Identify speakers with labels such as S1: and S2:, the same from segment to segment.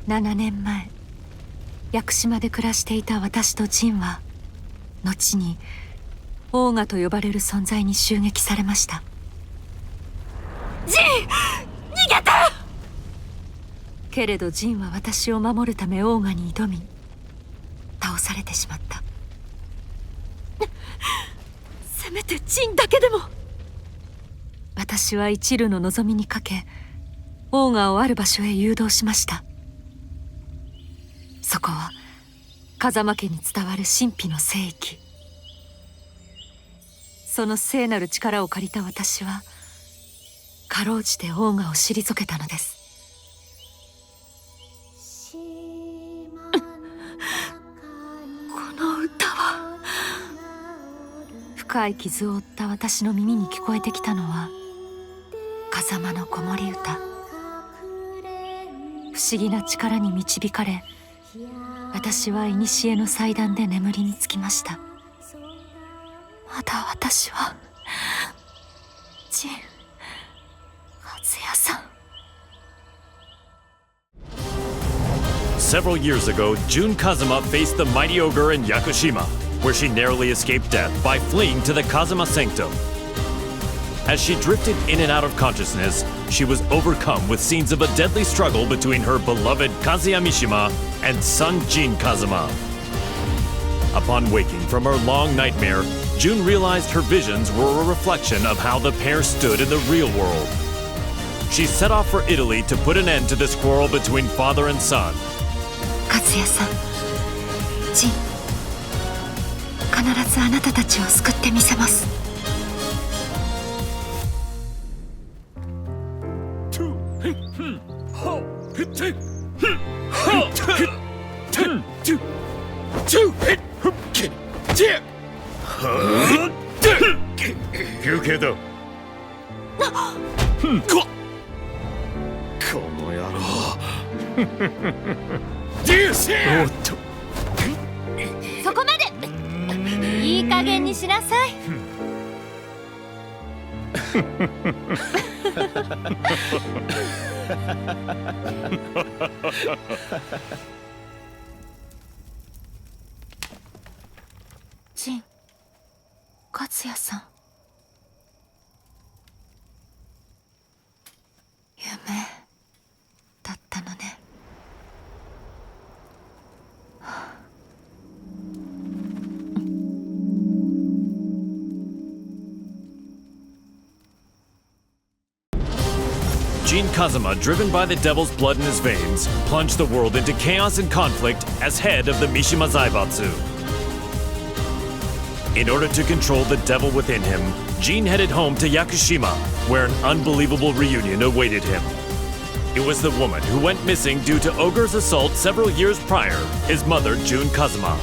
S1: 7年前、屋久島で暮らしていた私とジンは後にオーガと呼ばれる存在に襲撃されました。
S2: ジン、逃げて！
S1: けれどジンは私を守るためオーガに挑み、倒されてしまった。
S2: せめてジンだけでも。
S1: 私は一縷の望みにかけ、オーガをある場所へ誘導しました。そこは風間家に伝わる神秘の聖域。その聖なる力を借りた私はかろうじてオーガを退けたのです。
S2: この歌は。
S1: 深い傷を負った私の耳に聞こえてきたのは風間の子守歌。不思議な力に導かれ、私は古の祭壇で眠りにつきました。まだ私はジン・カズヤさん。
S3: Several years ago, Jun Kazuma faced the mighty ogre in Yakushima, where she narrowly escaped death by fleeing to the Kazuma Sanctum. As she drifted in and out of consciousness, she was overcome with scenes of a deadly struggle between her beloved Kazuya Mishima and son Jin Kazuma. Upon waking from her long nightmare, Jun realized her visions were a reflection of how the pair stood in the real world. She set off for Italy to put an end to this quarrel between father and son.
S1: カズヤさん、ジン、必ずあなたたちを救ってみせます。
S3: 休憩だ。
S4: この野郎。
S3: おっと。
S2: そこまで。いい加減にしなさい。
S1: ジン、カズヤさん。夢だったのね。
S3: Jin Kazuma, driven by the devil's blood in his veins, plunged the world into chaos and conflict as head of the Mishima Zaibatsu. In order to control the devil within him, Jin headed home to Yakushima, where an unbelievable reunion awaited him. It was the woman who went missing due to Ogre's assault several years prior, his mother, Jun Kazuma.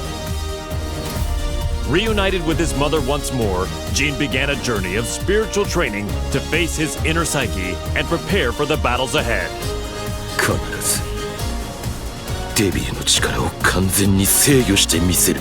S3: Reunited with his mother once more, Jin began a journey of spiritual training to face his inner psyche and prepare for the battles ahead.
S4: 必ずデビルの力を完全に制御してみせる。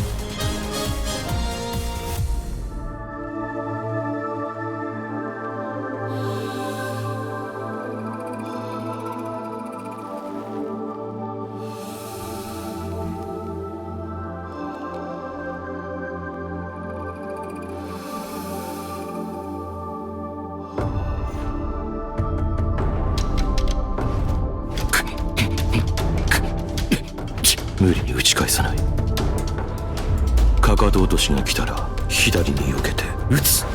S4: 無理に打ち返さない。かかと落としが来たら左に避けて打つ。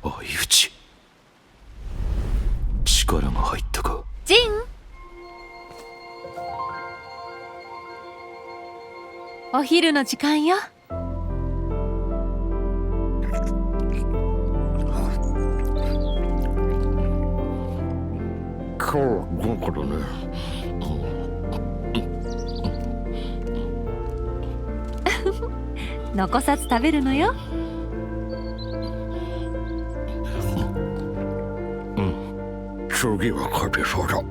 S4: 相打ち。力が入ったか。
S2: ジン、
S1: お昼の時間よ。
S4: 今日は午後だね。
S1: 残さず食べるのよ。
S4: うん、次は勝てそうだ。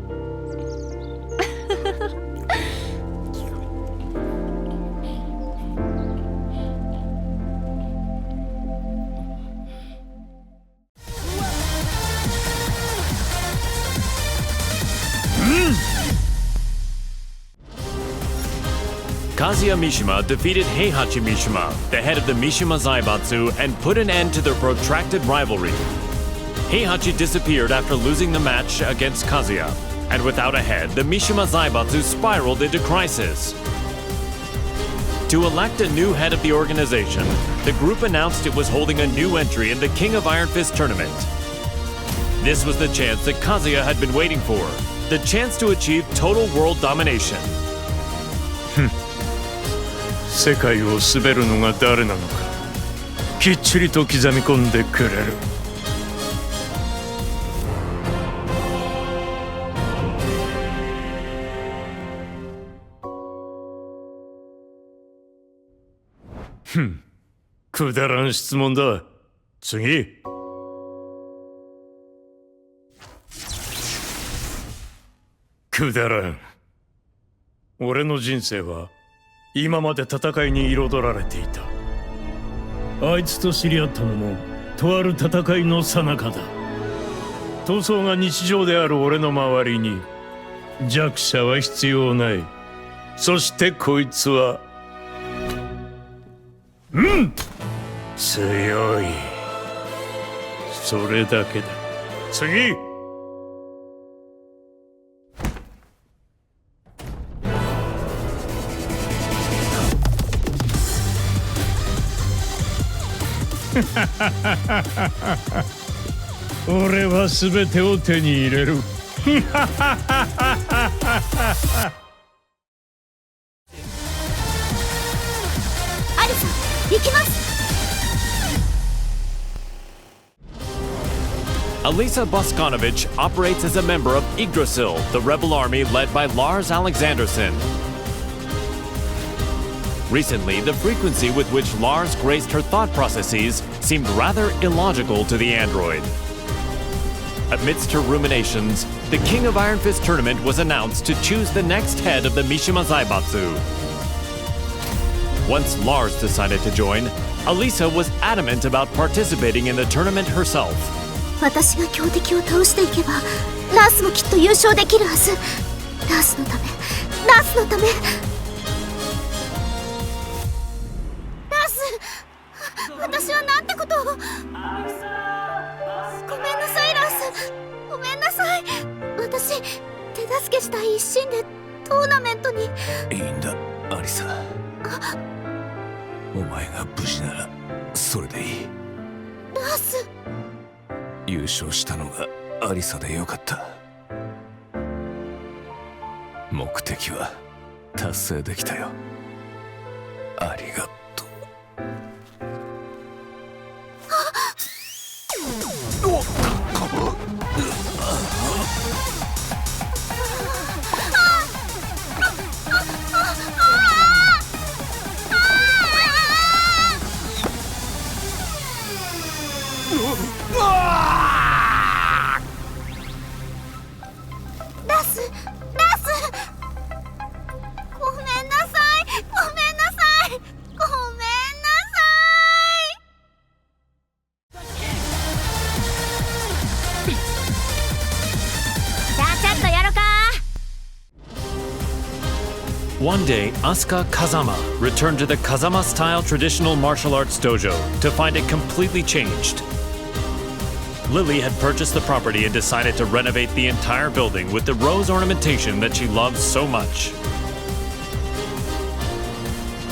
S3: Kazuya Mishima defeated Heihachi Mishima, the head of the Mishima Zaibatsu, and put an end to their protracted rivalry. Heihachi disappeared after losing the match against Kazuya, and without a head, the Mishima Zaibatsu spiraled into crisis. To elect a new head of the organization, the group announced it was holding a new entry in the King of Iron Fist tournament. This was the chance that Kazuya had been waiting for, the chance to achieve total world domination.
S5: 世界を滑るのが誰なのかきっちりと刻み込んでくれる。くだらん質問だ。次。くだらん。俺の人生は今まで戦いに彩られていた。あいつと知り合ったのもとある戦いの最中だ。闘争が日常である俺の周りに弱者は必要ない。そしてこいつは強い。それだけだ。次。俺は全てを手に入れる。
S2: アリサ、行きます。
S3: Alisa Boskanovich operates as a member of Yggdrasil, the rebel army led by Lars Alexandersson. Recently, the frequency with which Lars graced her thought processes seemed rather illogical to the android. Amidst her ruminations, the King of Iron Fist tournament was announced to choose the next head of the Mishima Zaibatsu. Once Lars decided to join, Alisa was adamant about participating in the tournament herself.
S2: 私が強敵を倒していけばラースもきっと優勝できるはず。ラースのため、ラースのため。ラース、私はなんてことを。ごめんなさいラース、ごめんなさい。私手助けしたい一心でトーナメントに。
S4: いいんだアリサ。お前が無事ならそれでいい。
S2: ラース、
S4: 優勝したのがアリサでよかった。目的は達成できたよ。ありがとう。
S2: ラス、ラス、ごめんなさい、ごめんなさい、ごめんなさい。じゃあちょっとやろか。
S3: One day, Asuka Kazama returned to the Kazama-style traditional martial arts dojo to find it completely changed. Lily had purchased the property and decided to renovate the entire building with the rose ornamentation that she loves so much.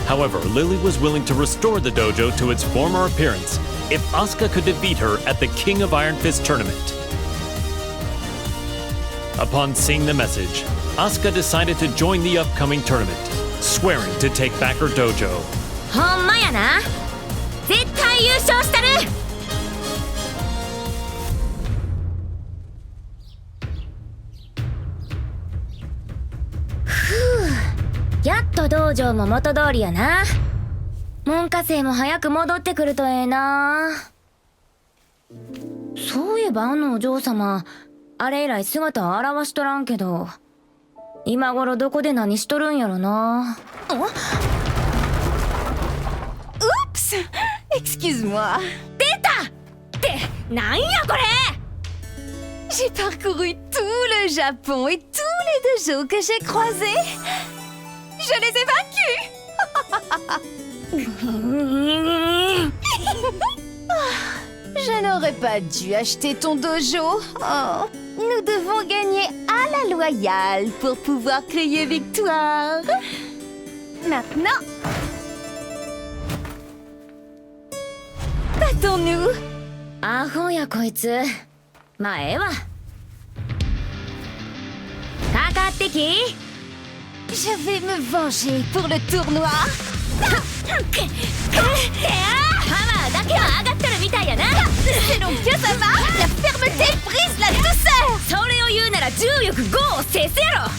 S3: However, Lily was willing to restore the dojo to its former appearance if Asuka could defeat her at the King of Iron Fist tournament. Upon seeing the message, Asuka decided to join the upcoming tournament, swearing to take back her dojo.
S2: ほんまやな。絶対優勝したる。やっと道場も元通りやな。門下生も早く戻ってくるとええな。そういえばあのお嬢様、あれ以来姿を現しとらんけど、今頃どこで何しとるんやろな。
S6: Oups! Excuse-moi.
S2: 出たってなんやこれ。
S6: J'ai parcouru tout le Japon et tous les dojos que j'ai croisés. Je les ai vaincus! Je n'aurais pas dû acheter ton dojo. Oh. Nous devons gagner à la loyale pour pouvoir crier victoire. Maintenant, battons-nous.
S2: アホやこいつ。まあええわ。かかってき。
S6: Je vais me venger pour le tournoi.
S2: パワーだけは上がってるみたいやな。
S6: C'est donc que ça va. La fermeté brise la douceur.
S2: それを言うなら重力5を制すやろ。っ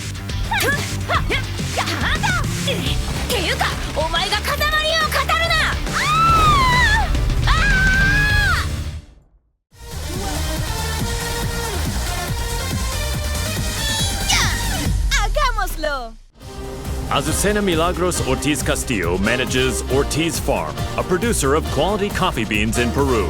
S2: ていうかお前が風間流を語るな。
S6: Hagámoslo.
S3: Azucena Milagros Ortiz Castillo manages Ortiz Farm, a producer of quality coffee beans in Peru.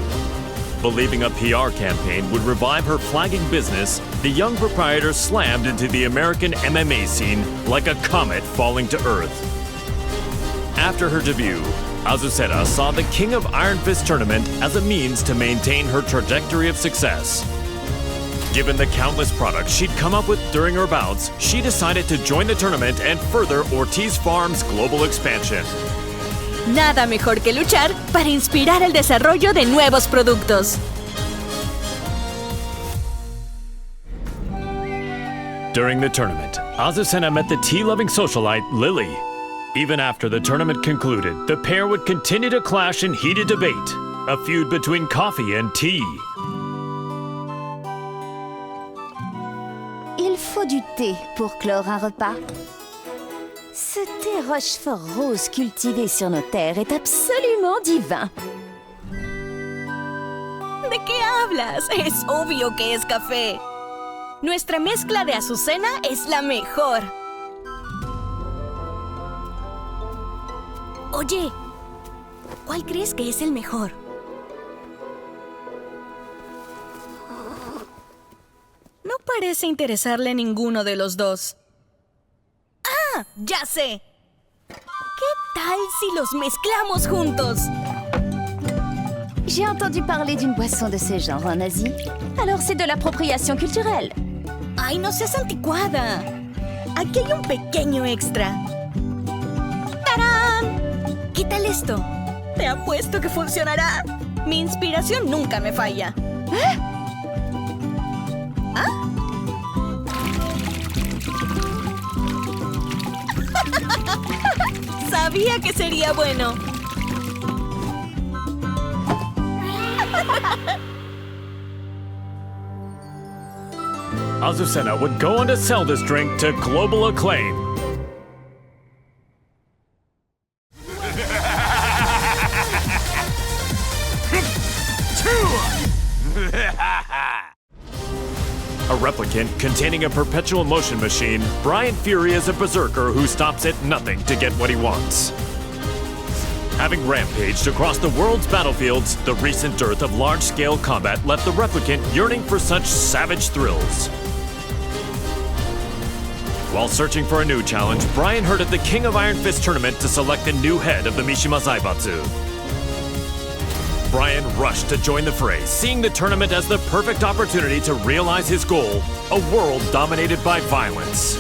S3: Believing a PR campaign would revive her flagging business, the young proprietor slammed into the American MMA scene like a comet falling to Earth. After her debut, Azucena saw the King of Iron Fist tournament as a means to maintain her trajectory of success. Given the countless products she'd come up with during her bouts, she decided to join the tournament and further Ortiz Farm's global expansion.
S7: Nada mejor que luchar para inspirar el desarrollo de nuevos productos.
S3: During the tournament, Azucena met the tea-loving socialite Lily. Even after the tournament concluded, the pair would continue to clash in heated debate, a feud between coffee and tea.
S6: Il faut du thé pour clore un repas. Ce thé Rochefort rose cultivé sur nos terres est absolument divin.
S7: ¿De qué hablas? Es obvio que es café. Nuestra mezcla de azucena es la mejor. Oye, ¿cuál crees que es el mejor? No parece interesarle ninguno de los dos. ¡Ah! ¡Ya sé! ¿Qué tal si los mezclamos juntos?
S6: J'ai entendu parler d'une boisson de ce genre en Asie. Alors c'est de l'appropriation culturelle.
S7: ¡Ay, no seas anticuada! Aquí hay un pequeño extra. ¡Tarán! ¿Qué tal esto? Te apuesto que funcionará. Mi inspiración nunca me falla. Sabía que sería bueno.
S3: Azucena would go on to sell this drink to global acclaim. A replicant containing a perpetual motion machine, Brian Fury is a berserker who stops at nothing to get what he wants. Having rampaged across the world's battlefields, the recent dearth of large-scale combat left the replicant yearning for such savage thrills. While searching for a new challenge, Brian heard at the King of Iron Fist tournament to select a new head of the Mishima Zaibatsu. Brian rushed to join the fray, seeing the tournament as the perfect opportunity to realize his goal, a world dominated by violence.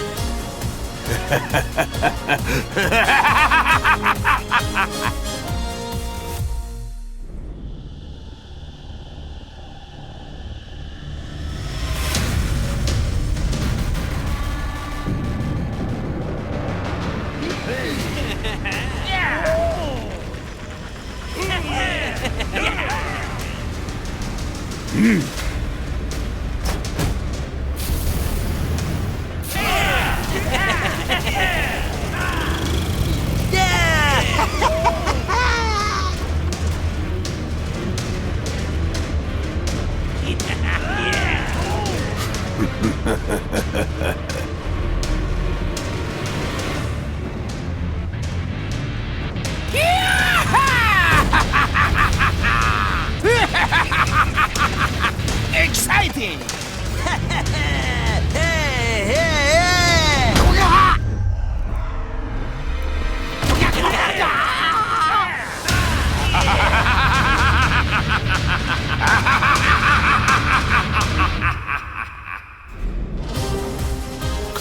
S8: Exciting!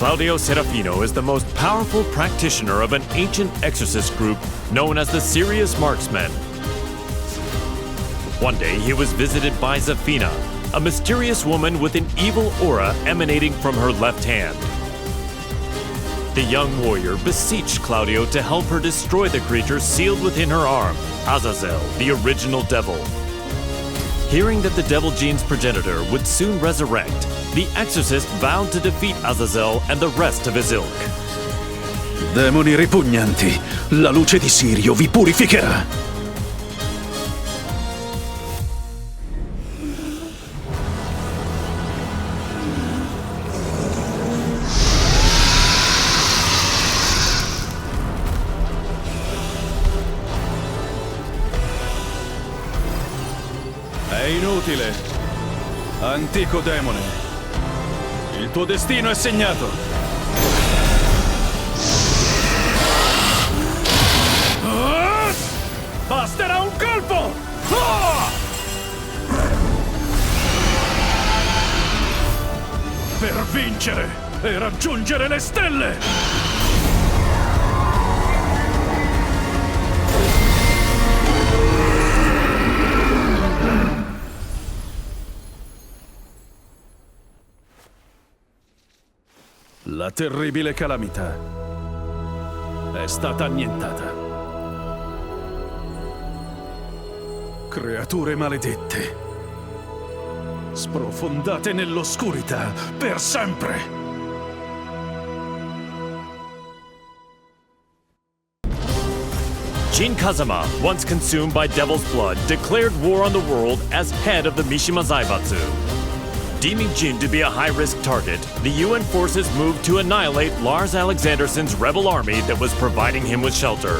S3: Claudio Serafino is the most powerful practitioner of an ancient exorcist group known as the Serious Marksmen. One day he was visited by Zafina, a mysterious woman with an evil aura emanating from her left hand. The young warrior beseeched Claudio to help her destroy the creature sealed within her arm, Azazel, the original devil. Hearing that the devil gene's progenitor would soon resurrect, the exorcist vowed to defeat Azazel and the rest of his ilk.
S4: Demoni ripugnanti, la luce di Sirio vi purificherà.
S8: È inutile. Antico demone. Il tuo destino è segnato.
S5: Basterà un colpo! Per vincere e raggiungere le stelle!
S8: La terribile calamità è stata annientata. Creature maledette, sprofondate nell'oscurità per sempre.
S3: Jin Kazama, once consumed by devil's blood, declared war on the world as head of the Mishima Zaibatsu. Deeming Jin to be a high-risk target, the UN forces moved to annihilate Lars Alexandersson's rebel army that was providing him with shelter.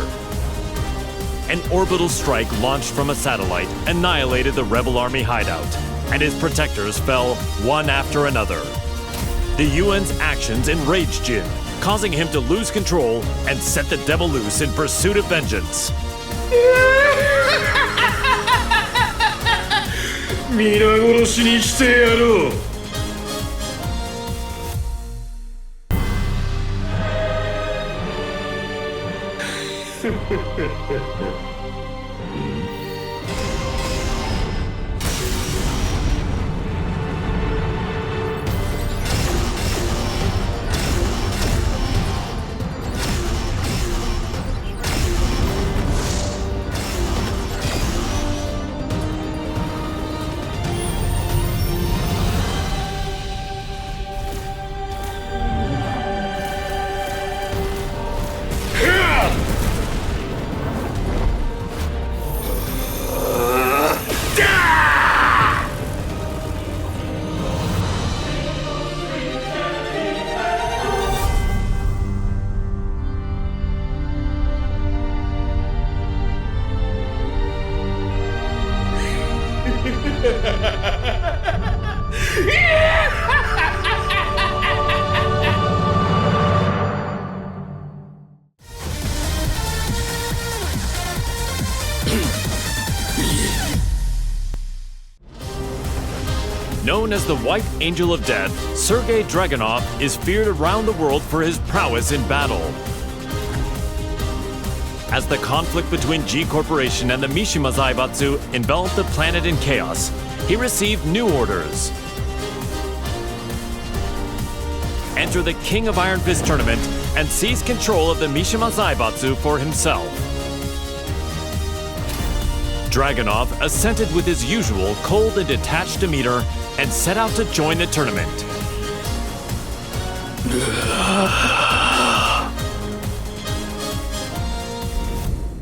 S3: An orbital strike launched from a satellite annihilated the rebel army hideout, and his protectors fell one after another. The UN's actions enraged Jin, causing him to lose control and set the devil loose in pursuit of vengeance.
S5: 皆殺しにしてやろう。
S3: Known as the White Angel of Death, Sergei Dragunov is feared around the world for his prowess in battle. As the conflict between G Corporation and the Mishima Zaibatsu enveloped the planet in chaos, he received new orders. Enter the King of Iron Fist tournament and seize control of the Mishima Zaibatsu for himself. Dragunov assented with his usual cold and detached demeanor and set out to join the tournament.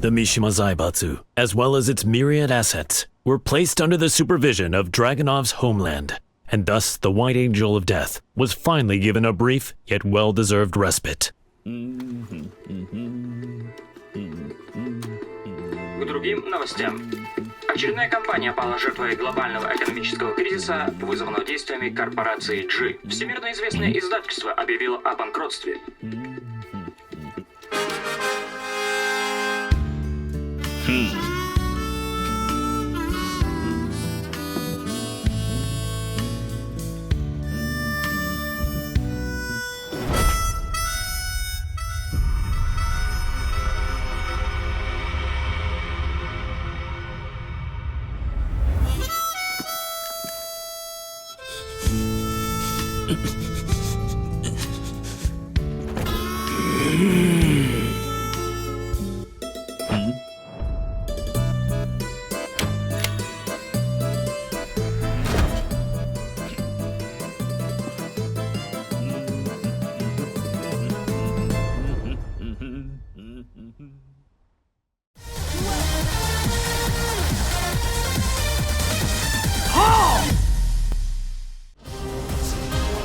S3: The Mishima Zaibatsu, as well as its myriad assets, were placed under the supervision of Dragunov's homeland, and thus the White Angel of Death was finally given a brief yet well-deserved respite.
S9: К другим новостям. Очередная компания пала жертвой глобального экономического кризиса, вызванного действиями корпорации G. Всемирно известное издательство объявило о банкротстве.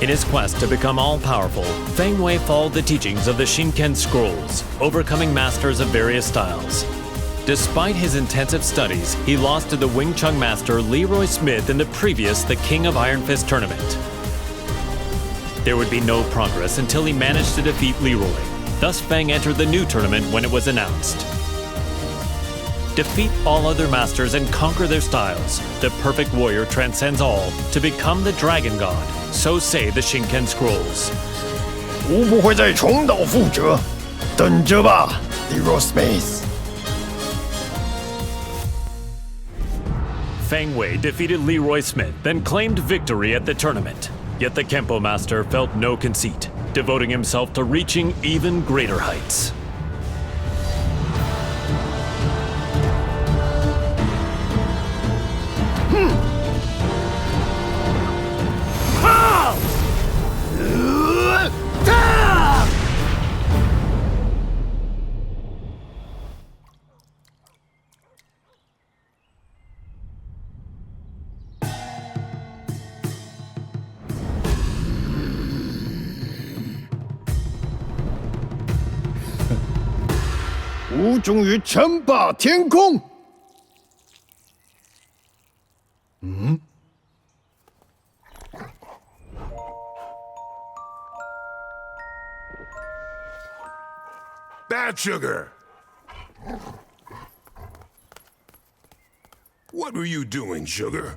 S3: In his quest to become all-powerful, Feng Wei followed the teachings of the Shinken scrolls, overcoming masters of various styles. Despite his intensive studies, he lost to the Wing Chun master Leroy Smith in the previous The King of Iron Fist tournament. There would be no progress until he managed to defeat Leroy. Thus, Feng entered the new tournament when it was announced. Defeat all other masters and conquer their styles. The perfect warrior transcends all to become the Dragon God. So say the Shinken scrolls.
S10: 无不会再重蹈覆辙，等着吧 ，Leroy Smith。
S3: Feng Wei defeated Leroy Smith, then claimed victory at the tournament. Yet the Kempo master felt no conceit, devoting himself to reaching even greater heights.
S10: "吾终于称霸天空。
S11: Bad sugar! What were you doing, sugar?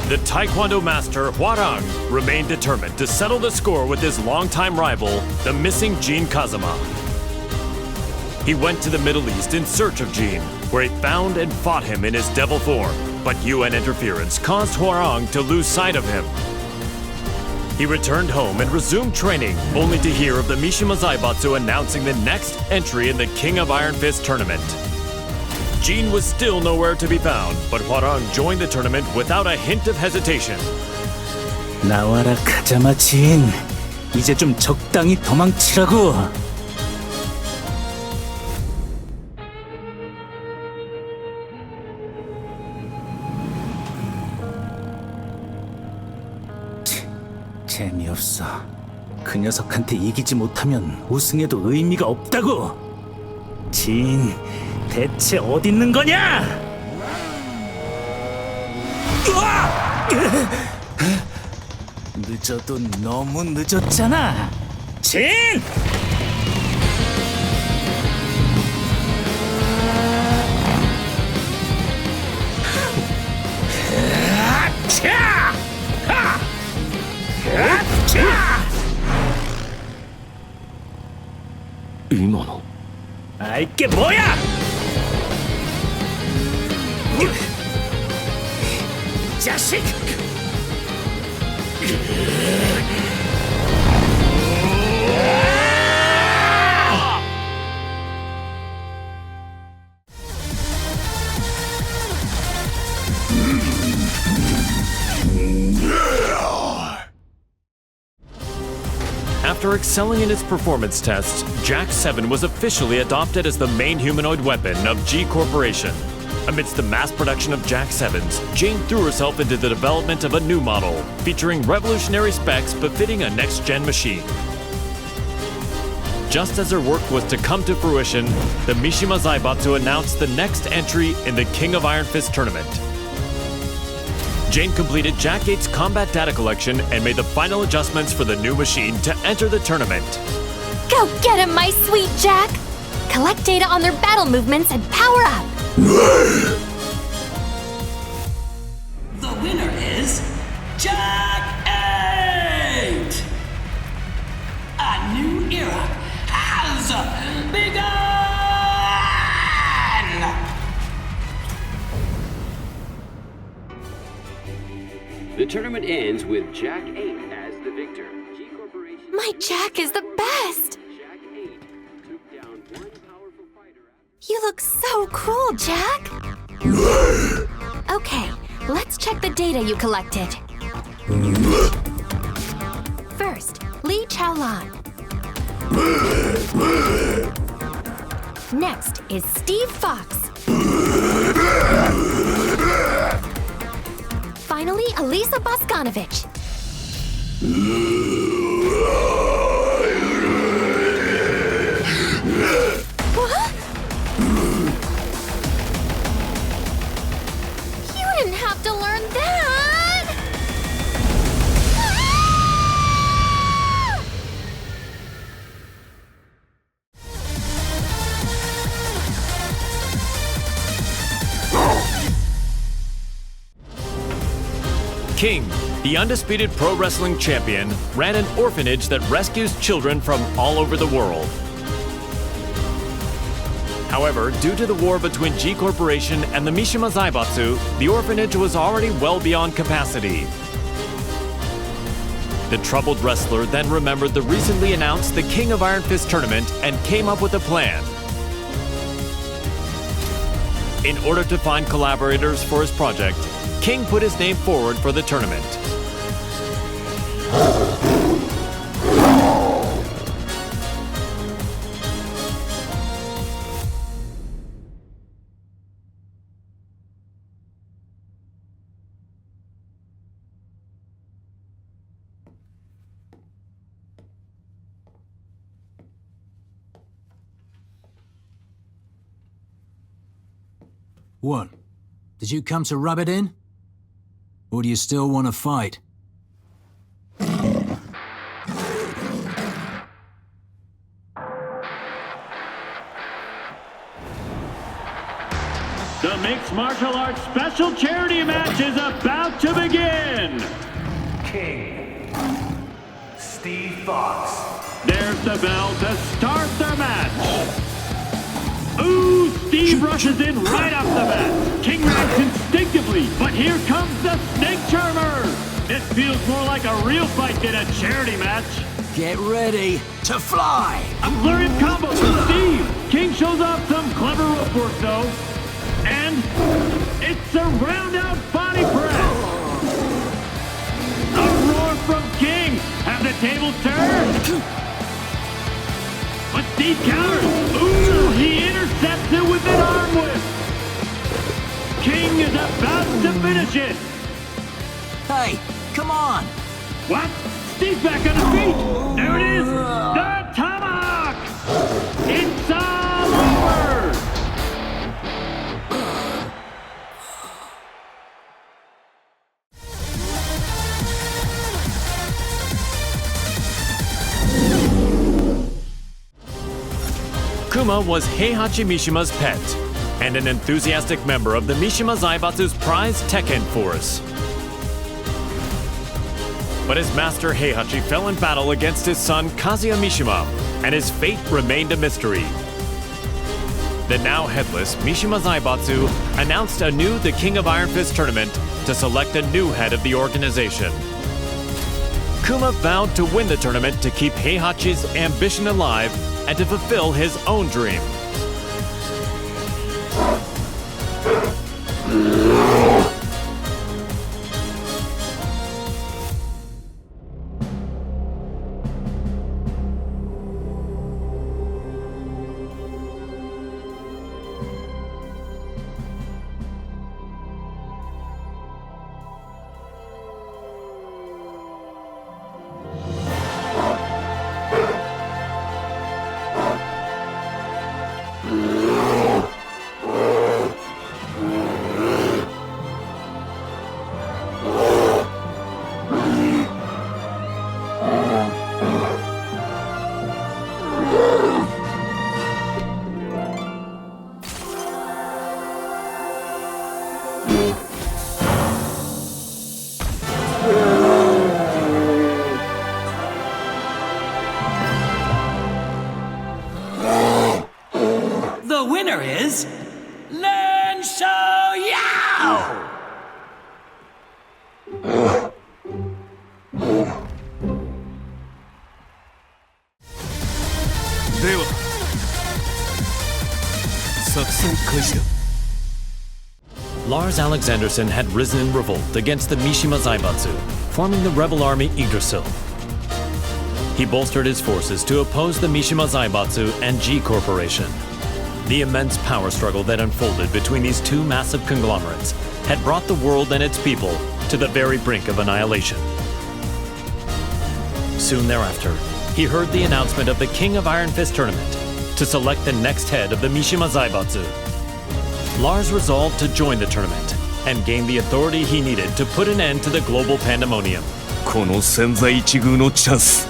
S3: The Taekwondo master Hwarang remained determined to settle the score with his longtime rival, the missing Jin Kazama. He went to the Middle East in search of Jin, where he found and fought him in his devil form, but UN interference caused Hwarang to lose sight of him. He returned home and resumed training, only to hear of the Mishima Zaibatsu announcing the next entry in the King of Iron Fist tournament. Jin was still nowhere to be found, but Hwarang joined the tournament without a hint of hesitation.
S12: 나와라 카자마 진. 이제 좀 적당히 도망치라고. 재미없어. 그 녀석한테 이기지 못하면 우승해도 의미가 없다고. 진, 대체 어디 있는 거냐? 늦어도 너무 늦었잖아. 진!
S4: 이모노.
S12: 아, 이게 뭐야? 자식!
S3: After excelling in its performance tests, Jack 7 was officially adopted as the main humanoid weapon of G Corporation. Amidst the mass production of Jack 7s, Jane threw herself into the development of a new model, featuring revolutionary specs befitting a next-gen machine. Just as her work was to come to fruition, the Mishima Zaibatsu announced the next entry in the King of Iron Fist tournament. Jane completed Jack 8's combat data collection and made the final adjustments for the new machine to enter the tournament.
S1: Go get him, my sweet Jack! Collect data on their battle movements and power up!
S13: The The tournament ends with Jack 8 as the victor.
S1: My Jack is the best! You look so cool, Jack! Okay, let's check the data you collected. First, Li Chaolan. Next is Steve Fox. Finally, Elisa Boskanovich. What? You didn't have to learn that!
S3: King, the undisputed pro wrestling champion, ran an orphanage that rescues children from all over the world. However, due to the war between G Corporation and the Mishima Zaibatsu, the orphanage was already well beyond capacity. The troubled wrestler then remembered the recently announced the King of Iron Fist tournament and came up with a plan. In order to find collaborators for his project, King put his name forward for the tournament.
S14: What? Did you come to rub it in? Or do you still want to fight?
S15: The Mixed Martial Arts Special Charity Match is about to begin!
S16: King. Steve Fox.
S15: There's the bell to start the match! Ooh, Steve rushes in right off the bat. King reacts instinctively, but here comes the Snake Charmer! This feels more like a real fight than a charity match.
S14: Get ready to fly!
S15: A flurry of combos from Steve! King shows off some clever rope work though. And it's a round-out body press! A roar from King! Have the tables turned? But Steve counters! Ooh, he intercepts it with an arm whip! King is about to finish it!
S14: Hey, come on!
S15: What? Steve's back on his feet! There it is! The tomahawk! It's all over!
S3: Kuma was Heihachi Mishima's pet, and an enthusiastic member of the Mishima Zaibatsu's prized Tekken force. But his master Heihachi fell in battle against his son Kazuya Mishima, and his fate remained a mystery. The now headless Mishima Zaibatsu announced anew the King of Iron Fist tournament to select a new head of the organization. Kuma vowed to win the tournament to keep Heihachi's ambition alive and to fulfill his own dream. Lars Alexanderson had risen in revolt against the Mishima Zaibatsu, forming the rebel army Yggdrasil. He bolstered his forces to oppose the Mishima Zaibatsu and G Corporation. The immense power struggle that unfolded between these two massive conglomerates had brought the world and its people to the very brink of annihilation. Soon thereafter, he heard the announcement of the King of Iron Fist tournament to select the next head of the Mishima Zaibatsu. Lars resolved to join the tournament and gain the authority he needed to put an end to the global pandemonium.
S4: この千載一遇のチャンス、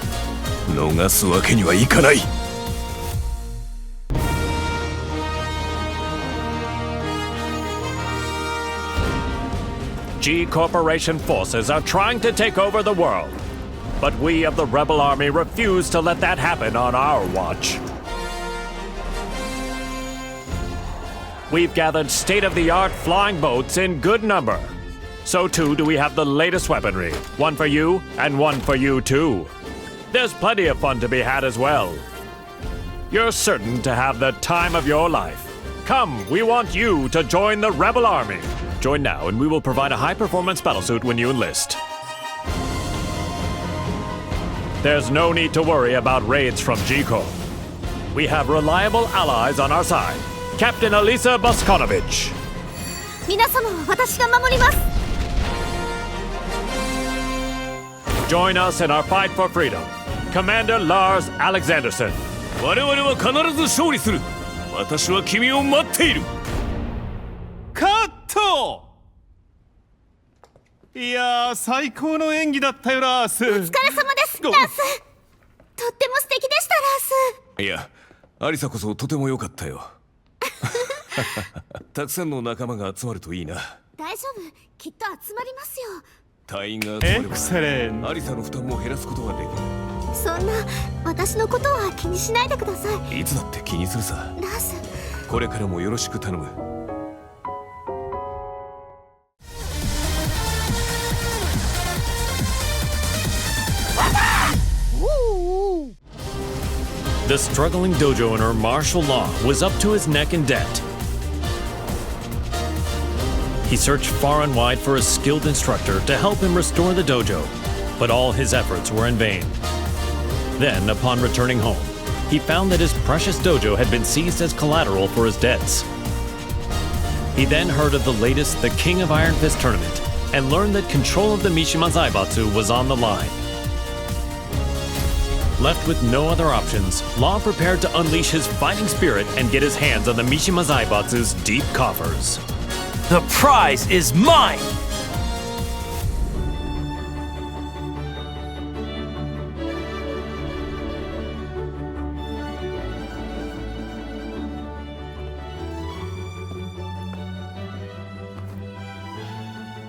S4: 逃すわけにはいかない。
S3: G Corporation forces are trying to take over the world, but we of the Rebel Army refuse to let that happen on our watch. We've gathered state-of-the-art flying boats in good number. So too do we have the latest weaponry, one for you and one for you too. There's plenty of fun to be had as well. You're certain to have the time of your life. Come, we want you to join the Rebel Army. Join now and we will provide a high-performance battlesuit when you enlist. There's no need to worry about raids from G-Corp. We have reliable allies on our side. Captain Elisa Boskonovich.
S6: 皆様は私が守ります。
S3: Join us in our fight for freedom. Commander Lars Alexanderson.
S4: 我々は必ず勝利する。私は君を待っている。
S8: カット。いやー、最高の演技だったよ、ラース。
S6: お疲れ様です、ラース。とっても素敵でした、ラース。
S4: いや、アリサこそとても良かったよ。たくさんの仲間が集まるといいな。
S6: 大丈夫、きっと集まりますよ。
S4: 隊員が集まればアリサの負担も減らすことができる。
S6: そんな私のことは気にしないでください。
S4: いつだって気にするさ。
S6: ラース、
S4: これからもよろしく頼む。
S3: The struggling dojo owner, martial law, was up to his neck in debt. He searched far and wide for a skilled instructor to help him restore the dojo, but all his efforts were in vain. Then, upon returning home, he found that his precious dojo had been seized as collateral for his debts. He then heard of the latest The King of Iron Fist tournament and learned that control of the Mishima Zaibatsu was on the line. Left with no other options, Law prepared to unleash his fighting spirit and get his hands on the Mishima Zaibatsu's deep coffers.
S12: The prize is mine!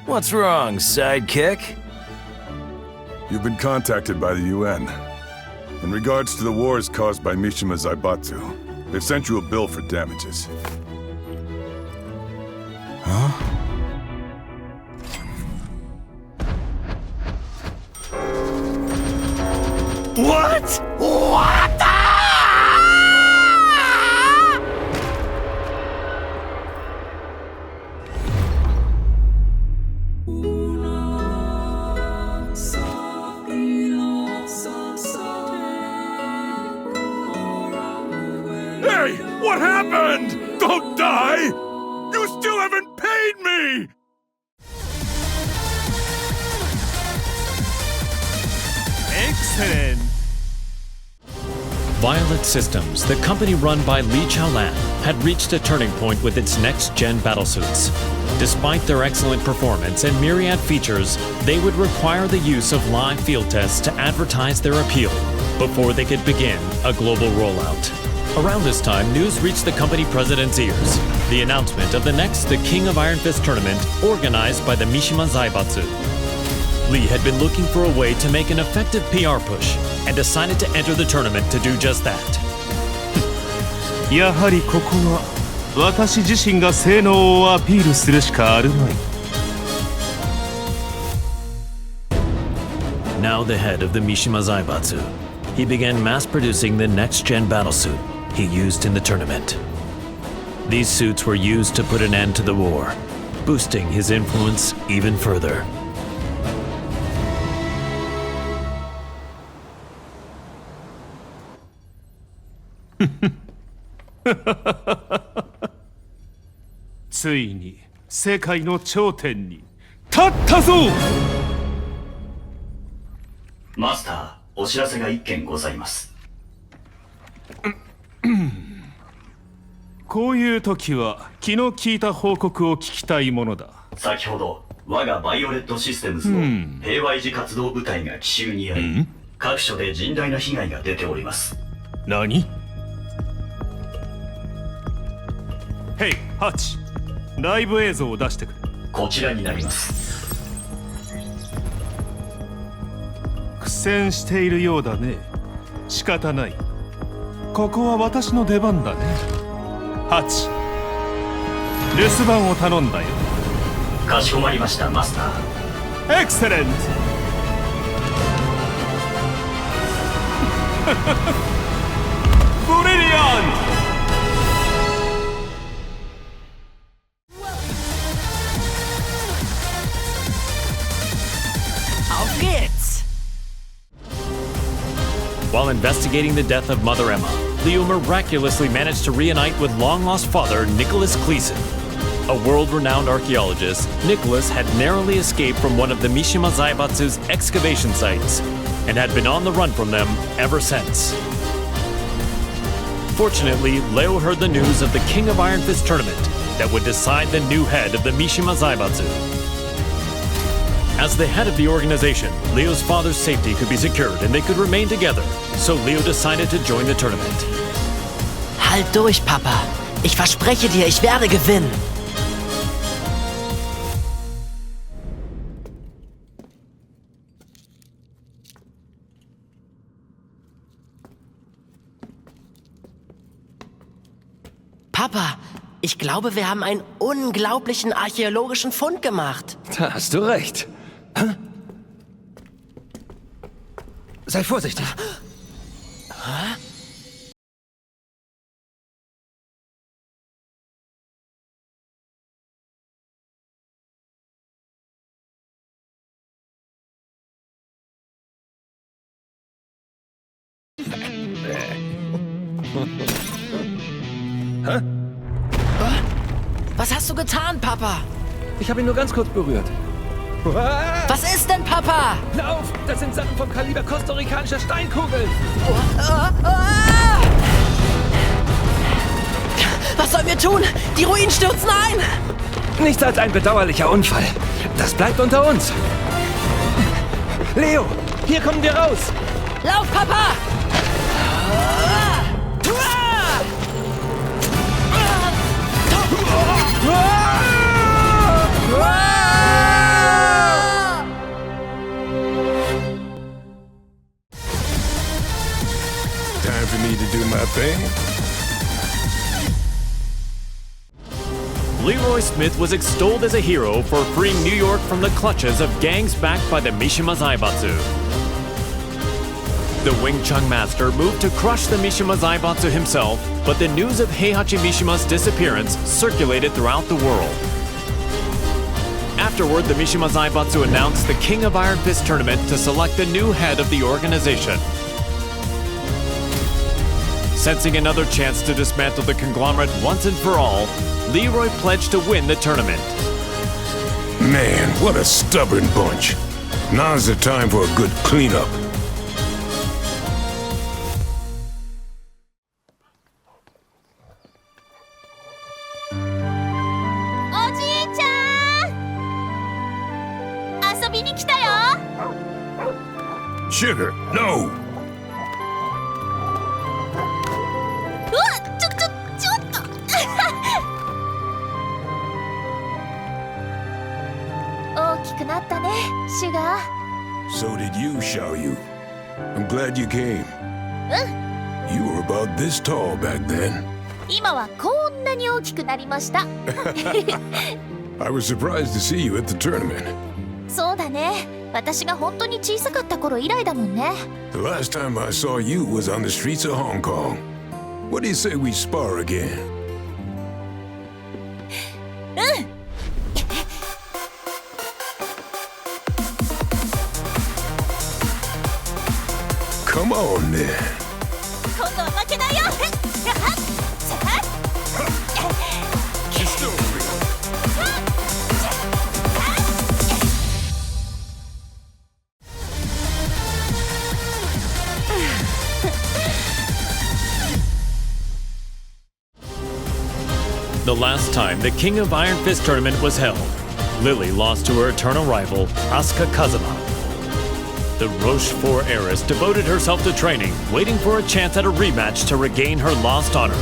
S17: What's wrong, sidekick?
S11: You've been contacted by the UN. In regards to the wars caused by Mishima Zaibatsu, they've sent you a bill for damages.
S17: Huh?
S10: What? What the?
S11: Hey! What happened? Don't die! You still haven't paid me!
S8: Excellent!
S3: Violet Systems, the company run by Li Chaolan, had reached a turning point with its next-gen battlesuits. Despite their excellent performance and myriad features, they would require the use of live field tests to advertise their appeal before they could begin a global rollout. Around this time, news reached the company president's ears. The announcement of the next The King of Iron Fist tournament organized by the Mishima Zaibatsu. Lee had been looking for a way to make an effective PR push and decided to enter the tournament to do just that.
S8: やはりここは私自身が性能をアピールするしかあるまい。
S3: Now the head of the Mishima Zaibatsu, he began mass-producing the next-gen battlesuit he used in the tournament. These suits were used to put an end to the war, boosting his influence even further.
S8: ついに世界の頂点に立ったぞ。
S18: マスター、お知らせが一件ございます。
S8: こういう時は気の利いた報告を聞きたいものだ。
S18: 先ほど我がバイオレットシステムズの平和維持活動部隊が奇襲に遭い、各所で甚大な被害が出ております。
S8: 何？ヘイ、ハッチ、ライブ映像を出してくれ。
S18: こちらになります。
S8: 苦戦しているようだね。仕方ない。ここは私の出番だね。ハチ、留守番を頼んだよ。
S18: かしこまりました、マスター。
S8: エクセレント。ブリリアント。
S3: While investigating the death of Mother Emma, Leo miraculously managed to reunite with long-lost father Nicholas Gleason. A world-renowned archaeologist, Nicholas had narrowly escaped from one of the Mishima Zaibatsu's excavation sites and had been on the run from them ever since. Fortunately, Leo heard the news of the King of Iron Fist tournament that would decide the new head of the Mishima Zaibatsu. As the head of the organization, Leo's father's safety could be secured and they could remain together, so Leo decided to join the tournament.
S19: Halt durch, Papa. Ich verspreche dir, ich werde gewinnen. Papa, ich glaube, wir haben einen unglaublichen archäologischen Fund gemacht.
S4: Da hast du recht. Sei vorsichtig.
S19: Hä?
S4: Hä?
S19: Was hast du getan, Papa?
S4: Ich habe ihn nur ganz kurz berührt.
S19: Was ist denn, Papa?
S4: Lauf! Das sind Sachen vom Kaliber kostarikanischer Steinkugeln!
S19: Was sollen wir tun? Die Ruinen stürzen ein!
S4: Nichts als ein bedauerlicher Unfall. Das bleibt unter uns. Leo, hier kommen wir raus!
S19: Lauf, Papa!
S11: Time for me to do my thing.
S3: Leroy Smith was extolled as a hero for freeing New York from the clutches of gangs backed by the Mishima Zaibatsu. The Wing Chun master moved to crush the Mishima Zaibatsu himself, but the news of Heihachi Mishima's disappearance circulated throughout the world. Afterward, the Mishima Zaibatsu announced the King of Iron Fist tournament to select the new head of the organization. Sensing another chance to dismantle the conglomerate once and for all, Leroy pledged to win the tournament.
S11: Man, what a stubborn bunch. Now's the time for a good cleanup. Sugar, no!
S6: 大きくなったね、シュガー。
S11: So did you, Xiaoyu. I'm glad you came. You were about this tall back then.
S6: 今はこんなに大きくなりました。
S11: I was surprised to see you at the tournament.
S6: そうだね。私が本当に小さかった頃以来だもんね。
S11: The last time I saw you was on the streets of Hong Kong. What do you say we spar again? Come on then.
S7: 今度は負けないよ
S3: The last time the King of Iron Fist tournament was held, Lily lost to her eternal rival, Asuka Kazama. The Rochefort heiress devoted herself to training, waiting for a chance at a rematch to regain her lost honor.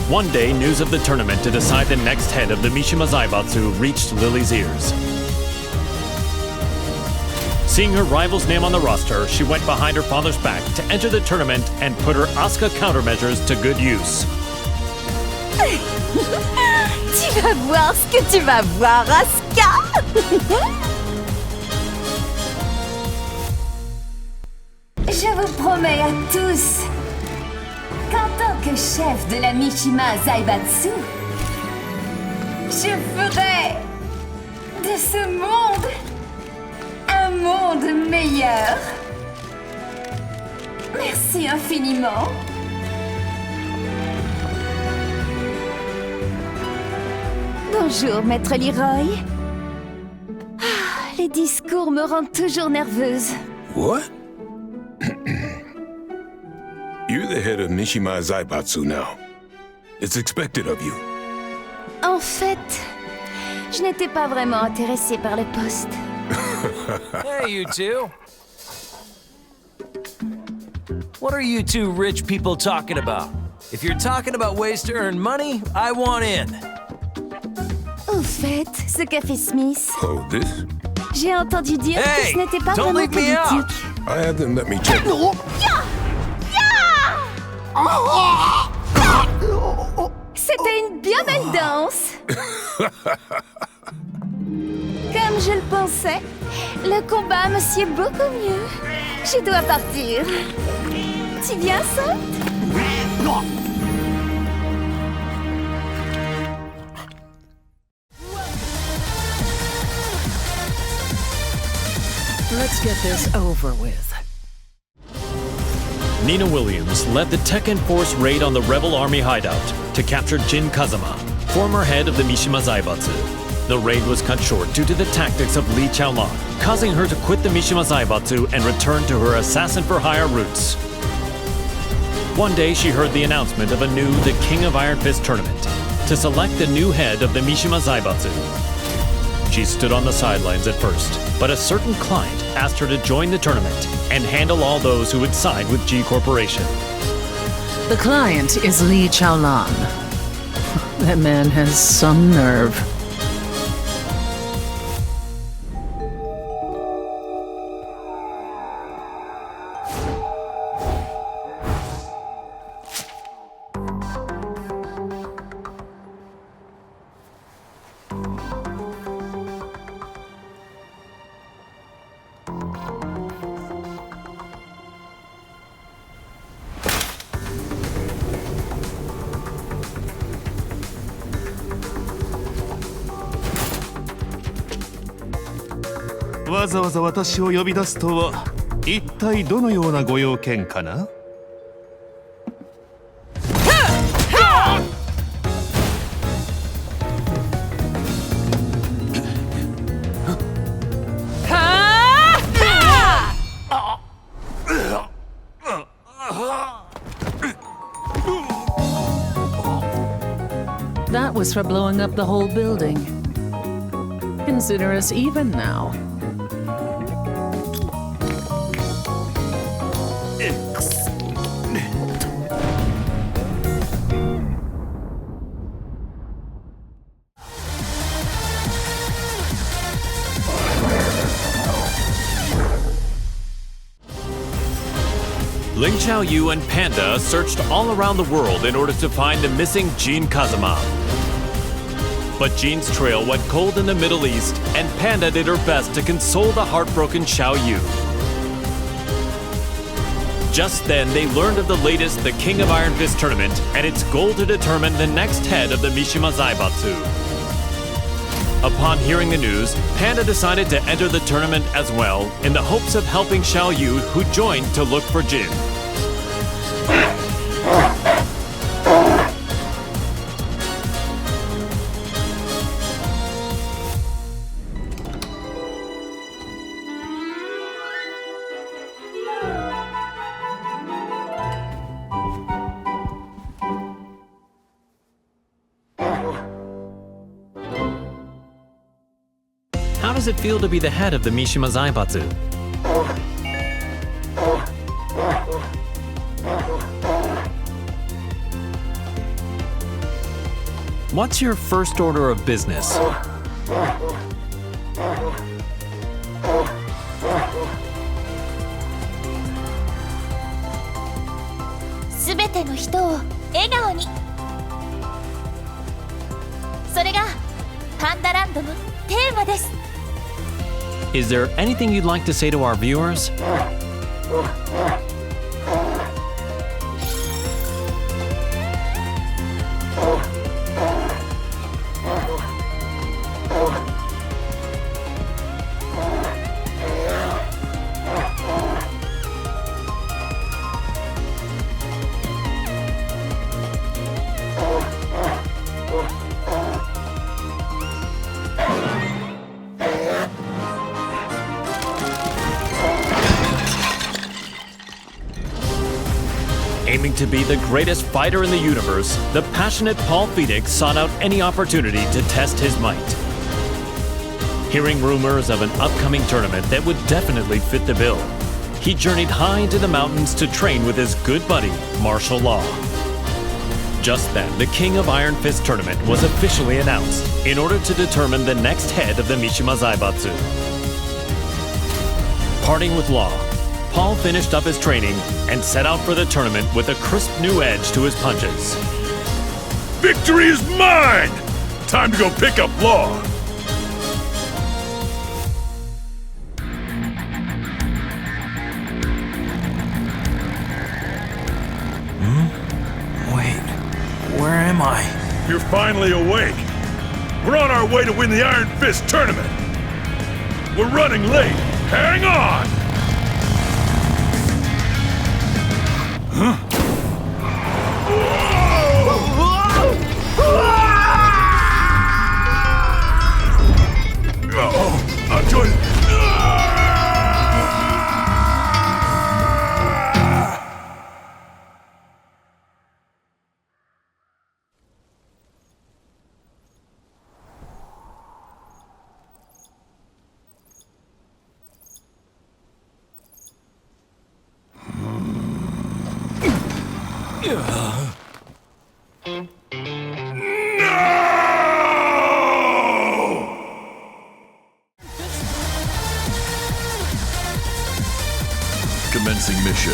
S3: One day, news of the tournament to decide the next head of the Mishima Zaibatsu reached Lily's ears. Seeing her rival's name on the roster, she went behind her father's back to enter the tournament and put her Asuka countermeasures to good use.
S6: Tu vas voir ce que tu vas voir, Asuka. Je vous promets à tous qu'en tant que chef de la Mishima Zaibatsu, je ferai de ce monde un monde meilleur. Merci infiniment. Bonjour, Maître Leroy. Les discours me rendent toujours nerveuse.
S11: What? You're the head of Mishima Zaibatsu now. It's expected of you.
S6: En fait, je n'étais pas vraiment intéressée par le poste.
S17: Hey, you two. What are you two rich people talking about? If you're talking about ways to earn money, I want in.
S6: Au fait, ce café Smith.
S11: Oh, this?
S6: J'ai entendu dire que ce n'était pas
S17: don't
S6: vraiment
S17: leave me out.
S6: politique.
S11: I had them let me check.
S6: C'était une bien belle danse. Comme je le pensais, le combat me sied beaucoup mieux. Je dois partir. Tu viens, ça?
S20: Let's get this over with.
S3: Nina Williams led the Tekken Force raid on the Rebel Army hideout to capture Jin Kazama, former head of the Mishima Zaibatsu. The raid was cut short due to the tactics of Li Chaolan, causing her to quit the Mishima Zaibatsu and return to her assassin-for-hire roots. One day, she heard the announcement of a new The King of Iron Fist tournament to select the new head of the Mishima Zaibatsu. She stood on the sidelines at first, but a certain client asked her to join the tournament and handle all those who would side with G Corporation.
S20: The client is Li Chaolan. That man has some nerve.
S8: 「わざわざ私を呼び出すとは一体どのようなご用件かな?」
S20: That was for blowing up the whole building. Consider us even now.
S3: Ling Xiaoyu and Panda searched all around the world in order to find the missing Jin Kazama. But Jin's trail went cold in the Middle East, and Panda did her best to console the heartbroken Xiaoyu. Just then, they learned of the latest The King of Iron Fist tournament and its goal to determine the next head of the Mishima Zaibatsu. Upon hearing the news, Panda decided to enter the tournament as well in the hopes of helping Xiao Yu, who joined to look for Jin. How does it feel to be the head of the Mishima Zaibatsu? What's your first order of business?
S21: すべての人を笑顔に。それがパンダランドのテーマです。
S3: Is there anything you'd like to say to our viewers? Aiming to be the greatest fighter in the universe, the passionate Paul Phoenix sought out any opportunity to test his might. Hearing rumors of an upcoming tournament that would definitely fit the bill, he journeyed high into the mountains to train with his good buddy, Martial Law. Just then, the King of Iron Fist tournament was officially announced in order to determine the next head of the Mishima Zaibatsu. Parting with Law, Paul finished up his training and set out for the tournament with a crisp new edge to his punches.
S11: Victory is mine! Time to go pick up Law.
S17: Wait, where am I?
S11: You're finally awake. We're on our way to win the Iron Fist tournament. We're running late. Hang on! Huh? Oh, I'm joining.
S3: Commencing mission.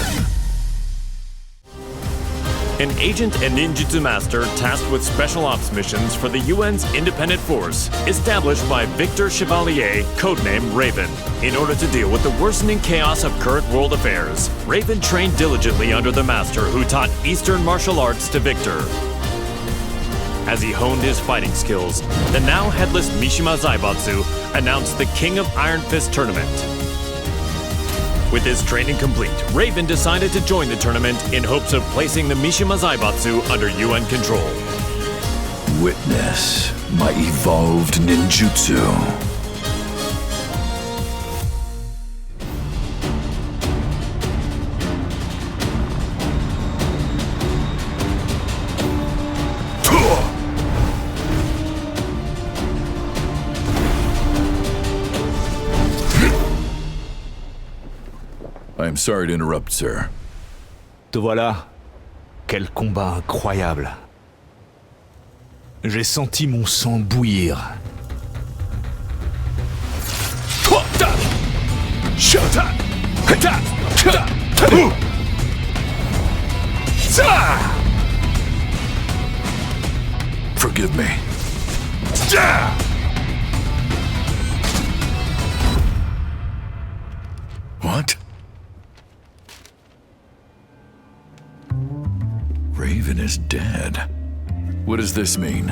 S3: An agent and ninjutsu master tasked with special ops missions for the UN's independent force, established by Victor Chevalier, codenamed Raven. In order to deal with the worsening chaos of current world affairs, Raven trained diligently under the master who taught Eastern martial arts to Victor. As he honed his fighting skills, the now headless Mishima Zaibatsu announced the King of Iron Fist tournament. With his training complete, Raven decided to join the tournament in hopes of placing the Mishima Zaibatsu under UN control.
S22: Witness my evolved ninjutsu.
S23: I'm sorry to interrupt, sir.
S24: Te voilà. Quel combat incroyable. J'ai senti mon sang bouillir.
S22: Forgive me. What? Raven is dead. What does this mean?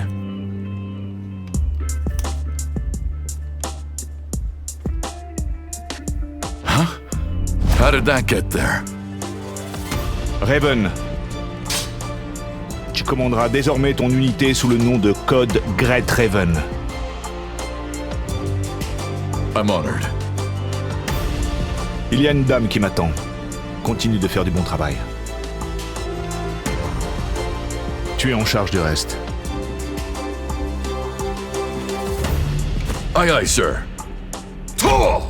S22: How did that get there?
S24: Raven. Tu commanderas désormais ton unité sous le nom de code Great Raven.
S22: I'm honored.
S24: Il y a une dame qui m'attend. Continue de faire du bon travail. Tu es en charge du reste.
S22: Aye, aye, sir. Tall!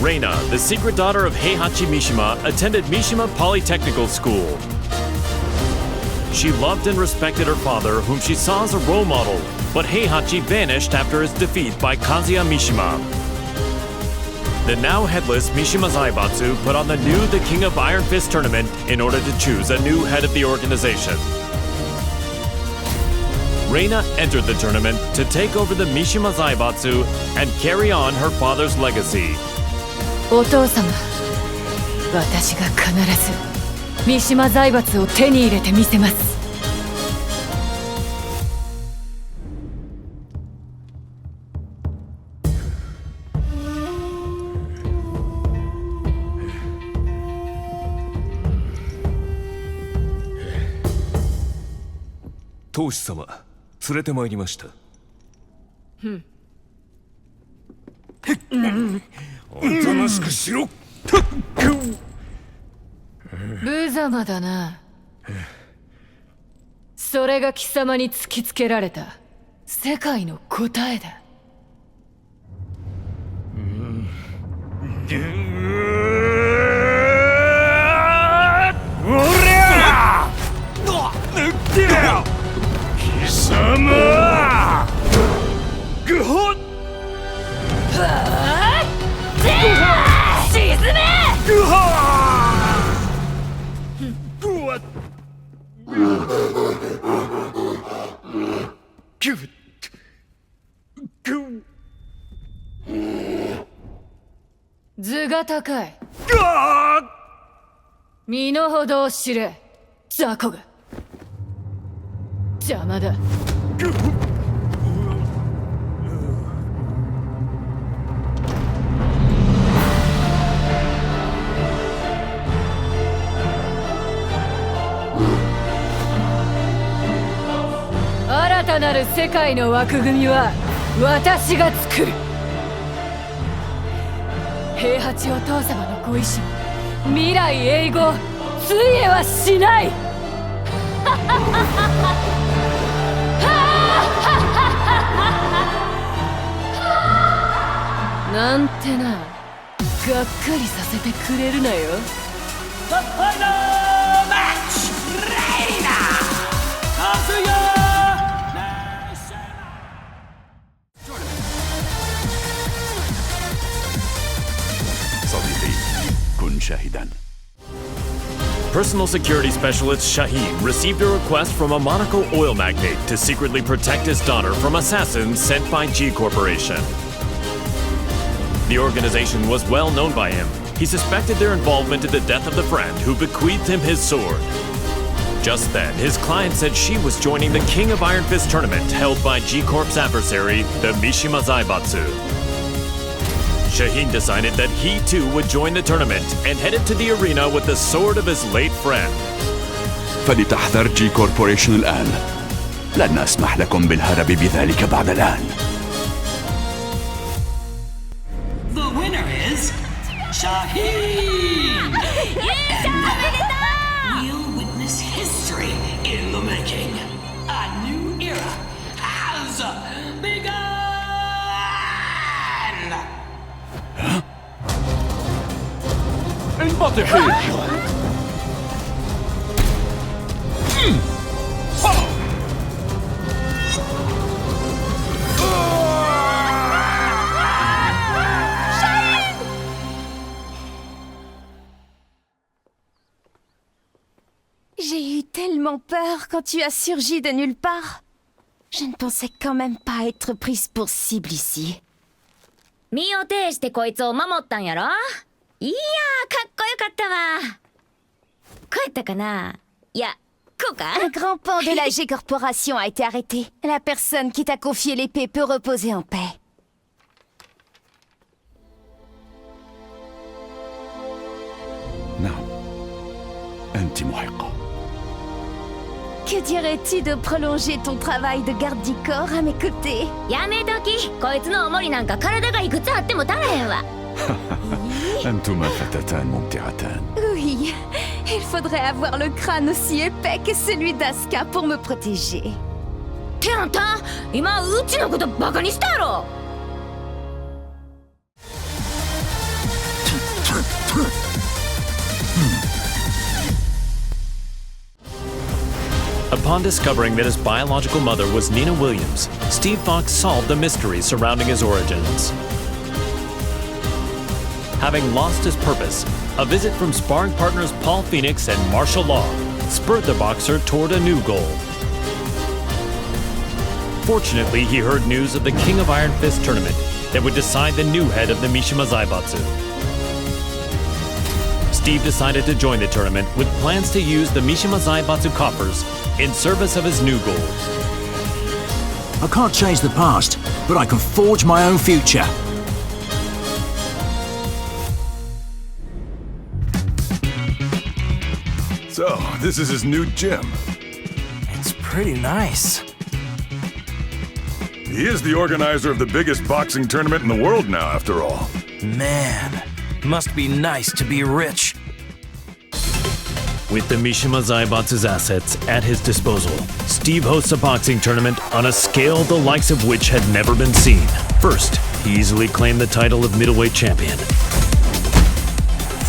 S3: Reina, the secret daughter of Heihachi Mishima, attended Mishima Polytechnical School. She loved and respected her father, whom she saw as a role model, but Heihachi vanished after his defeat by Kazuya Mishima. The now headless Mishima Zaibatsu put on the new The King of Iron Fist tournament in order to choose a new head of the organization. Reina entered the tournament to take over the Mishima Zaibatsu and carry on her father's legacy.
S1: お父様、私が必ず三島財閥を手に入れてみせます。
S2: 当主様、連れてまいりました。おとなしくしろ。
S1: 無様だな。それが貴様に突きつけられた世界の答えだ。
S2: おりゃ！抜ってよ！貴様！ぐほっ！
S1: 沈め！
S2: ぐはー！ぐわっ！ぐっ！ぐっ！
S1: 頭が高い。
S2: ぐわー！
S1: 身の程を知れ、雑魚が。邪魔だ。新たなる世界の枠組みは私が作る。平八お父様のご意志、未来永劫ついえはしない。なんてな、がっかりさせてくれるなよ。
S17: The final match! Reina! Kazuya!
S22: صديقي كن شاهدا.
S3: Personal security specialist Shaheen received a request from a Monaco oil magnate to secretly protect his daughter from assassins sent by G Corporation. The organization was well known by him. He suspected their involvement in the death of the friend who bequeathed him his sword. Just then, his client said she was joining the King of Iron Fist tournament held by G Corp's adversary, the Mishima Zaibatsu. Shaheen decided that he too would join the tournament and headed to the arena with the sword of his late friend.
S22: فلتحذر جي كوربوريشن الآن. لن أسمح لكم بالهرب بذلك بعد الآن.
S5: The winner is Shaheen! We'll witness history in the making. A new era has begun!
S22: انبطحي!
S6: J'ai eu tellement peur quand tu as surgi de nulle part. Je ne pensais quand même pas être prise pour cible ici.
S9: 身を挺してこいつを守ったんやろ？いやー、かっこよかったわ。うやったかな。いや、こうか。
S6: Un grand pan de la G Corporation a été arrêté. La personne qui t'a confié l'épée peut reposer en paix.
S22: نعم أنت محقة.
S6: Que dirais-tu de prolonger ton travail de garde du corps à mes côtés?
S9: やめとき。こいつのおもりなんか体がいくつあっても足らへんわ。
S22: أنتما فتاتان ممتعتان.
S6: Oui, il faudrait avoir le crâne aussi épais que celui d'Asuka pour me protéger.
S9: ってあんた、今うちのことバカにしたやろ。
S3: Upon discovering that his biological mother was Nina Williams, Steve Fox solved the mystery surrounding his origins. Having lost his purpose, a visit from sparring partners Paul Phoenix and Marshall Law spurred the boxer toward a new goal. Fortunately, he heard news of the King of Iron Fist tournament that would decide the new head of the Mishima Zaibatsu. Steve decided to join the tournament with plans to use the Mishima Zaibatsu coffers in service of his new goals.
S13: I can't change the past, but I can forge my own future.
S11: So, this is his new gym.
S17: It's pretty nice.
S11: He is the organizer of the biggest boxing tournament in the world now, after all.
S17: Man, must be nice to be rich.
S3: With the Mishima Zaibatsu's assets at his disposal, Steve hosts a boxing tournament on a scale the likes of which had never been seen. First, he easily claimed the title of middleweight champion,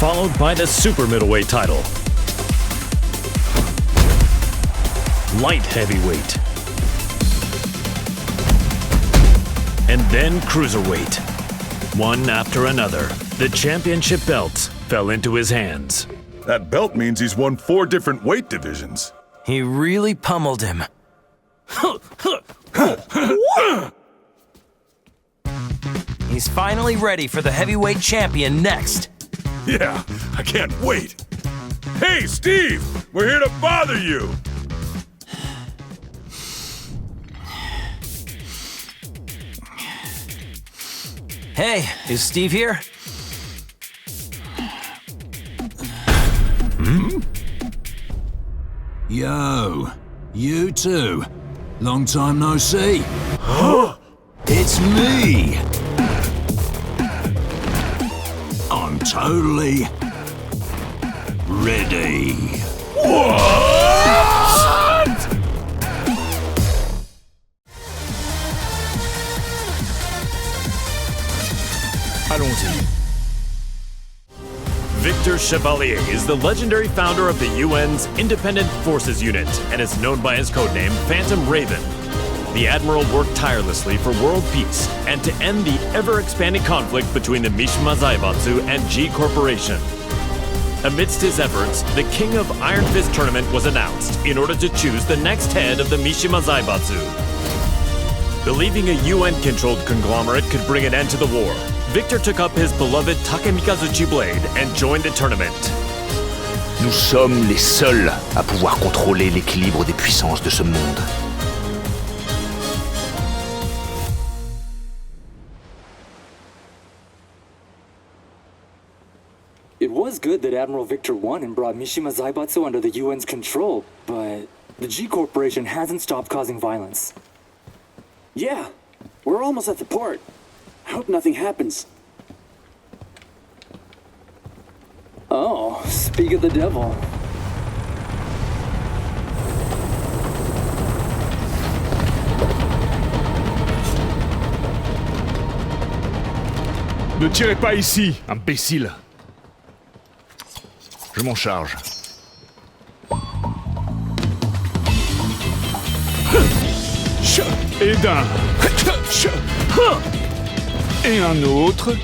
S3: followed by the super middleweight title, light heavyweight, and then cruiserweight. One after another, the championship belts fell into his hands.
S11: That belt means he's won 4 different weight divisions.
S17: He really pummeled him. He's finally ready for the heavyweight champion next.
S11: Yeah, I can't wait. Hey, Steve! We're here to bother you!
S17: Hey, is Steve here?
S13: Yo, you too. Long time no see. It's me. I'm totally ready.
S11: What?
S24: Allons-y.
S3: Victor Chevalier is the legendary founder of the UN's Independent Forces Unit and is known by his codename Phantom Raven. The Admiral worked tirelessly for world peace and to end the ever-expanding conflict between the Mishima Zaibatsu and G Corporation. Amidst his efforts, the King of Iron Fist tournament was announced in order to choose the next head of the Mishima Zaibatsu. Believing a UN-controlled conglomerate could bring an end to the war, Victor took up his beloved Takemikazuchi blade and joined the tournament.
S22: Nous sommes les seuls à pouvoir contrôler l'équilibre des puissances de ce monde.
S14: It was good that Admiral Victor won and brought Mishima Zaibatsu under the UN's control, but the G Corporation hasn't stopped causing violence.
S16: Yeah, we're almost at the port. I hope nothing happens.
S14: Oh, speak of the devil.
S24: Ne tirez pas ici, imbécile. Je m'en charge. Et d'un. Et un autre.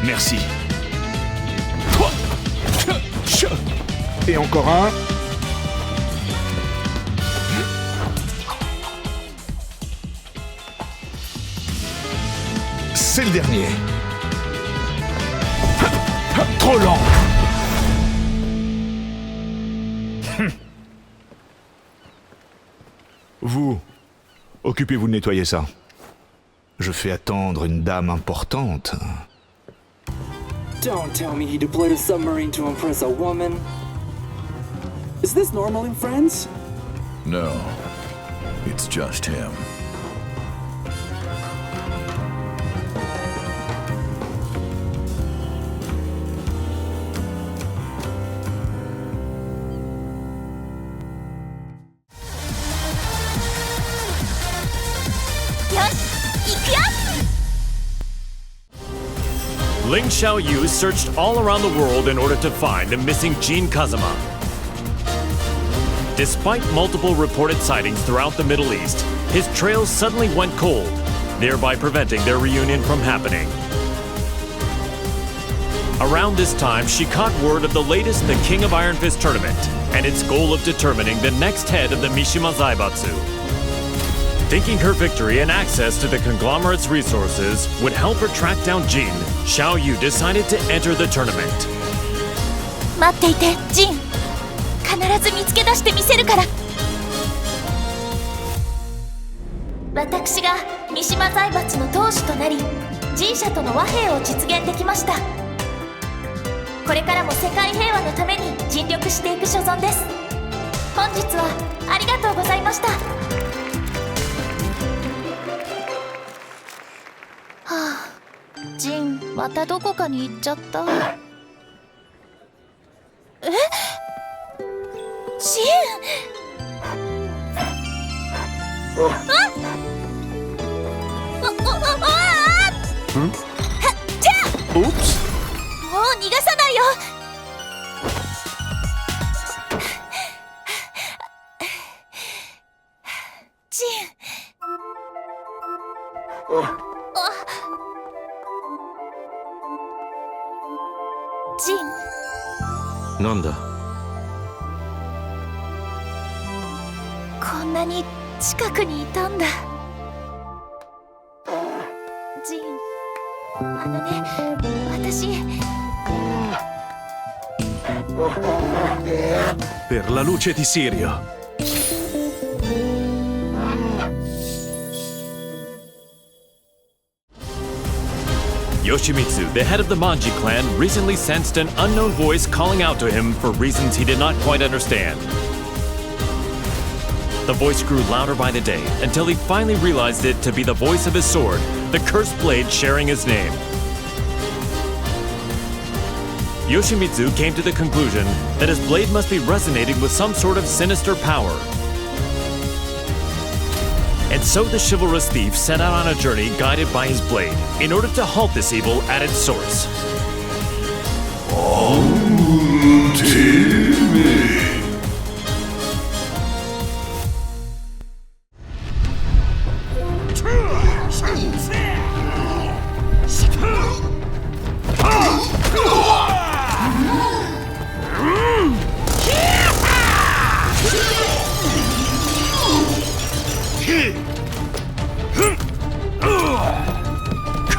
S24: Merci. Et encore un. C'est le dernier. Trop lent. Vous, occupez-vous de nettoyer ça. Je fais attendre une dame importante.
S14: Don't tell me he deployed a submarine to impress a woman.
S16: Is this normal in friends?
S22: No, it's just him.
S3: Ling Xiaoyu searched all around the world in order to find the missing Jin Kazuma. Despite multiple reported sightings throughout the Middle East, his trails suddenly went cold, thereby preventing their reunion from happening. Around this time, she caught word of the latest The King of Iron Fist tournament and its goal of determining the next head of the Mishima Zaibatsu. Thinking her victory and access to the conglomerate's resources would help her track down Jin, Xiaoyu decided to enter the tournament.
S21: 待っていて、ジン。必ず見つけ出してみせるから。私が三島財閥の当主となり、G社との和平を実現できました。これからも世界平和のために尽力していく所存です。本日はありがとうございました。ジン、またどこかに行っちゃった。え？ジン！もう逃がさないよ。ジン。ジン。
S4: なんだ。
S21: こんなに近くにいたんだ。ジン、あのね、私。
S24: Per la luce di Sirio.
S3: Yoshimitsu, the head of the Manji clan, recently sensed an unknown voice calling out to him for reasons he did not quite understand. The voice grew louder by the day until he finally realized it to be the voice of his sword, the cursed blade sharing his name. Yoshimitsu came to the conclusion that his blade must be resonating with some sort of sinister power. And so the chivalrous thief set out on a journey guided by his blade in order to halt this evil at its source.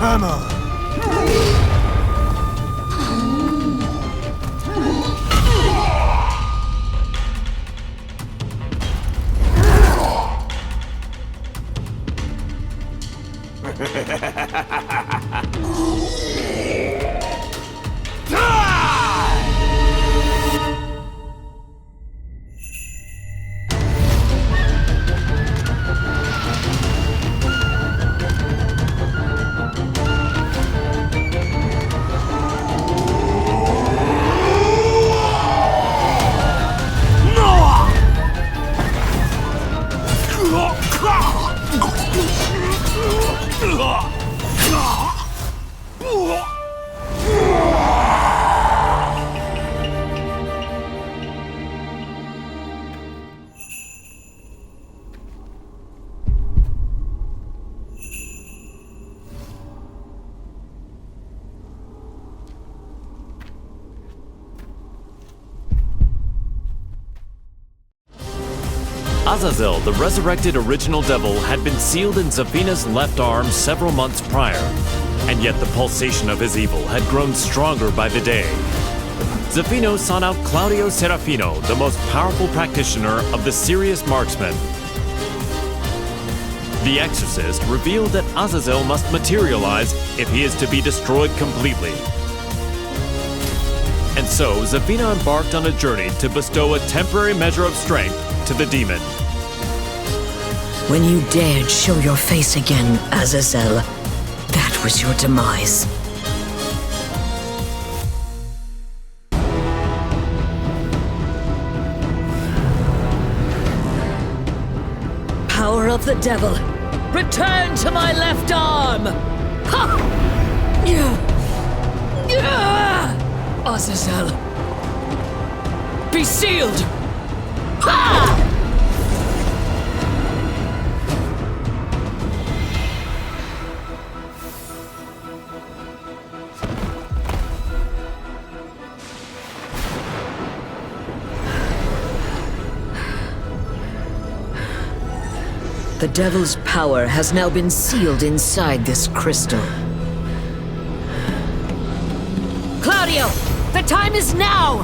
S24: Come on.
S3: Azazel, the resurrected original devil, had been sealed in Zafina's left arm several months prior. And yet the pulsation of his evil had grown stronger by the day. Zafino sought out Claudio Serafino, the most powerful practitioner of the serious marksman. The exorcist revealed that Azazel must materialize if he is to be destroyed completely. And so, Zafina embarked on a journey to bestow a temporary measure of strength to the demon.
S10: When you dared show your face again, Azazel, that was your demise. Power of the devil, return to my left arm! Ha! Azazel, be sealed! Ha! The devil's power has now been sealed inside this crystal. Claudio, the time is now!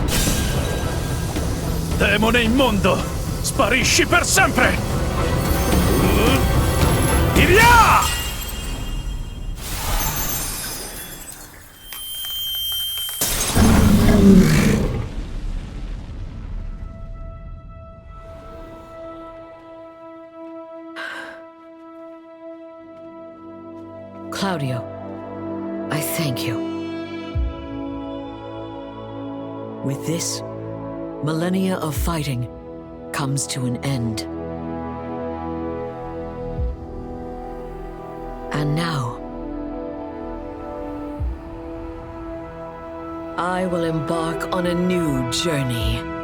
S8: Demone immondo, sparisci per sempre! Via!
S10: Claudio, I thank you. With this, millennia of fighting comes to an end. And now, I will embark on a new journey.